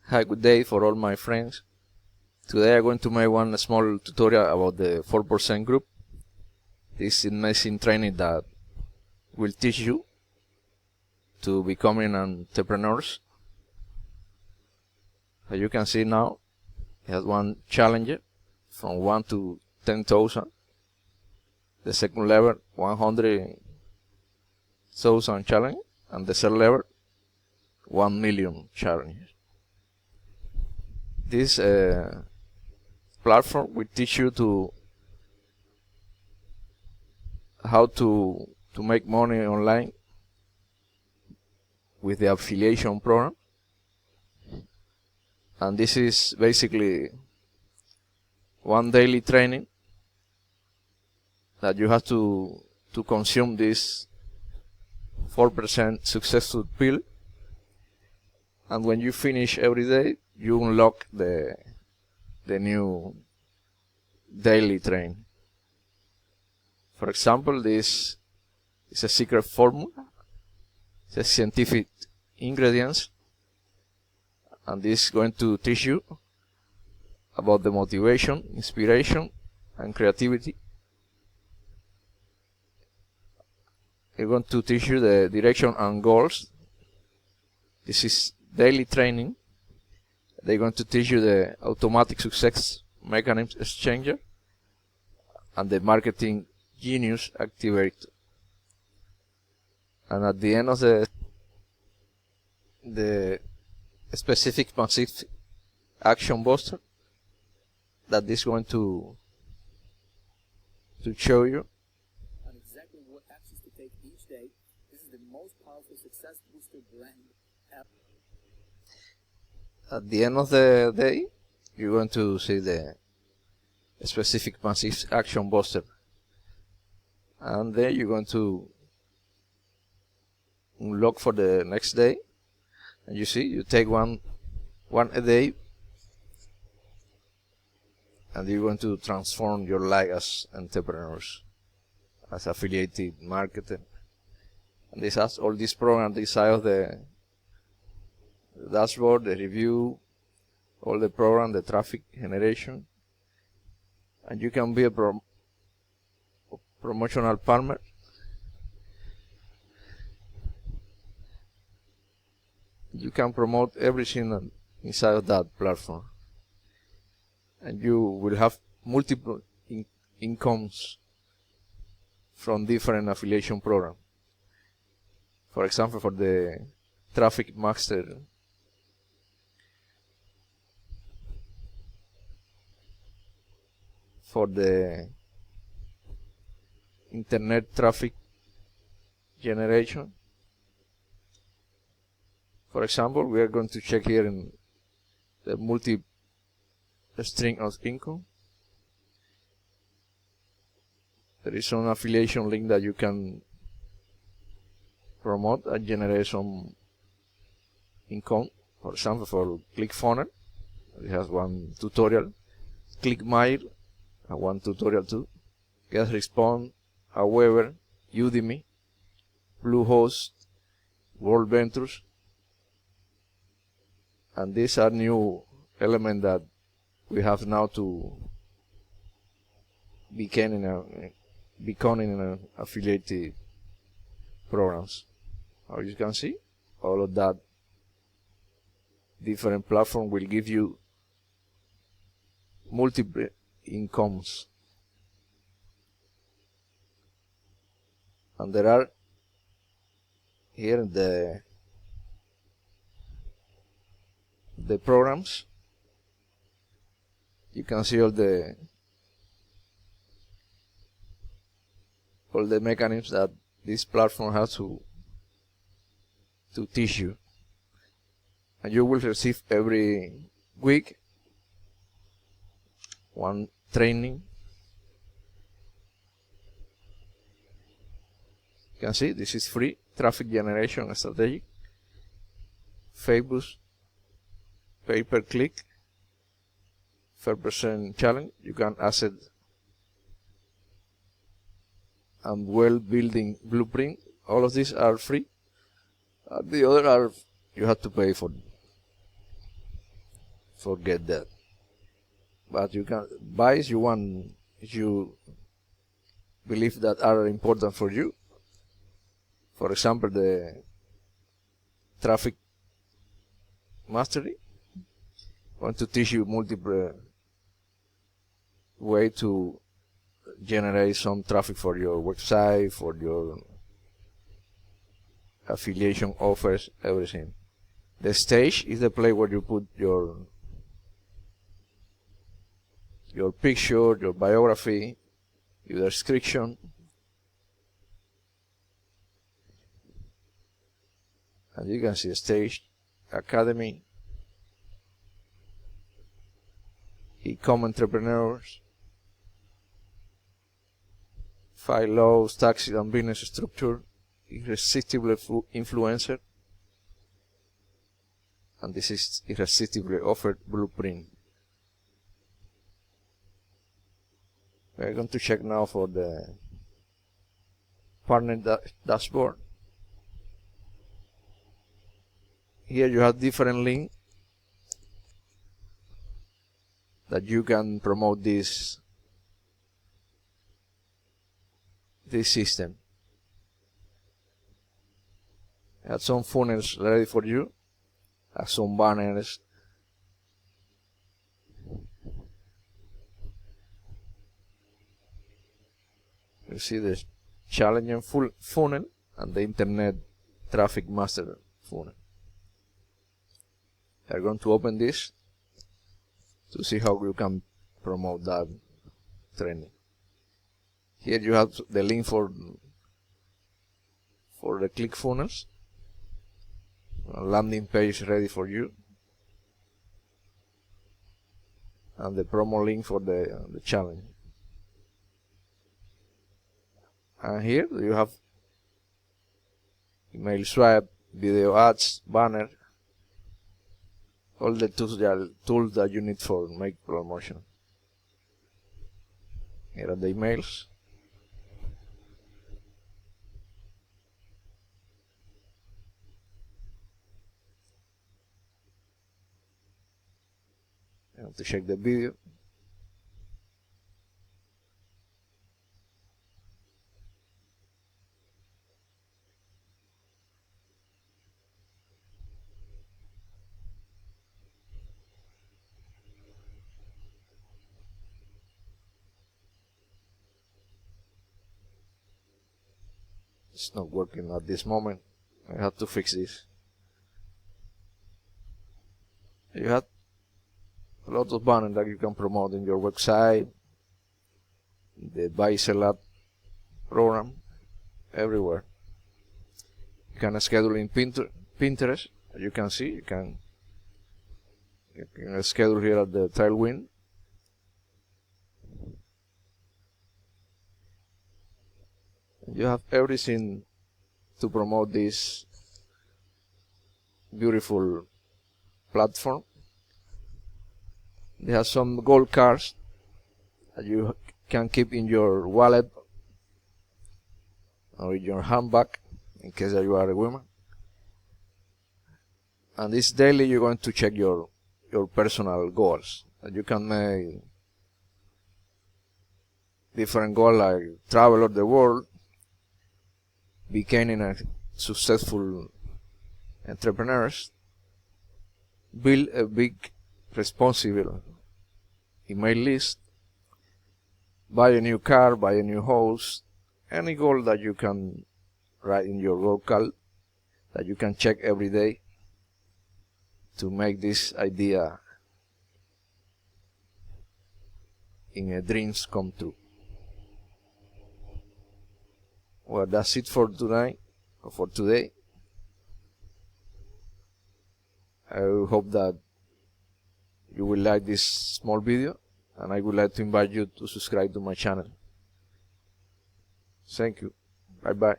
Hi, good day for all my friends. Today I'm going to make one small tutorial about the 4% group. This is amazing training that will teach you to becoming entrepreneurs. As you can see now, it has one challenger from 1 to 10,000. The second level, 100,000 challenge, and the third level, 1 million challenge. This platform will teach you to how to make money online with the affiliation program, and this is basically one daily training that you have to consume this 4% successful pill, and when you finish every day you unlock the new daily train. For example, this is a secret formula. It's a scientific ingredients, and this is going to teach you about the motivation, inspiration, and creativity. It's going to teach you the direction and goals. This is daily training. They're going to teach you the automatic success mechanism exchanger and the marketing genius activator. And at the end of the specific massive action booster that is going to show you. On exactly what actions to take each day. This is the most powerful success booster blend ever. At the end of the day, you're going to see the specific massive action booster, and then you're going to unlock for the next day. And you see, you take one a day, and you're going to transform your life as entrepreneurs, as affiliated marketer. And this has all this program this side of the dashboard, the review, all the program, the traffic generation, and you can be a promotional partner. You can promote everything inside of that platform, and you will have multiple incomes from different affiliation programs. For example, for the traffic master, for the internet traffic generation. For example, we are going to check here in the multi-string of income. There is some affiliation link that you can promote and generate some income. For example, for ClickFunnels, it has one tutorial. ClickMail, one tutorial too. GetResponse, However, Udemy, Bluehost, World Ventures, and these are new elements that we have now to becoming an affiliated programs. As you can see, all of that different platform will give you multiple incomes, and there are here the programs. You can see all the mechanisms that this platform has to teach you, and you will receive every week one training. You can see this is free traffic generation strategy, Facebook pay-per-click, 5% challenge. You can asset and well building blueprint. All of these are free. The other are you have to pay for. forget that. But you can buy you believe that are important for you. For example, the traffic mastery. I want to teach you multiple way to generate some traffic for your website, for your affiliation offers, everything. The stage is the place where you put your picture, your biography, your description, and you can see stage, academy, e-com entrepreneurs, 5 laws, taxes and business structure, irresistible influencer, and this is irresistibly offered blueprint. We're going to check now for the partner dashboard. Here you have different links that you can promote this system. I have some funnels ready for you. I have some banners. You see the challenging funnel and the internet traffic master funnel. I'm going to open this to see how you can promote that training. Here you have the link for the click funnels. A landing page ready for you. And the promo link for the challenge. And here you have email swipe, video ads, banner, all the tools that you need for make promotion. Here are the emails. I have to check the video. It's not working at this moment. I have to fix this. You have a lot of banners that you can promote in your website, the buy sell ad program, everywhere. You can schedule in Pinterest, as you can see. You can schedule here at the tailwind. You have everything to promote this beautiful platform. They have some gold cards that you can keep in your wallet or in your handbag in case that you are a woman. And this daily you're going to check your personal goals. And you can make different goals like travel all the world, becoming a successful entrepreneur, build a big responsible email list, buy a new car, buy a new house, any goal that you can write in your goal card that you can check every day to make this idea in a dreams come true. Well, that's it for tonight, or for today. I hope that you will like this small video, and I would like to invite you to subscribe to my channel. Thank you. Bye bye.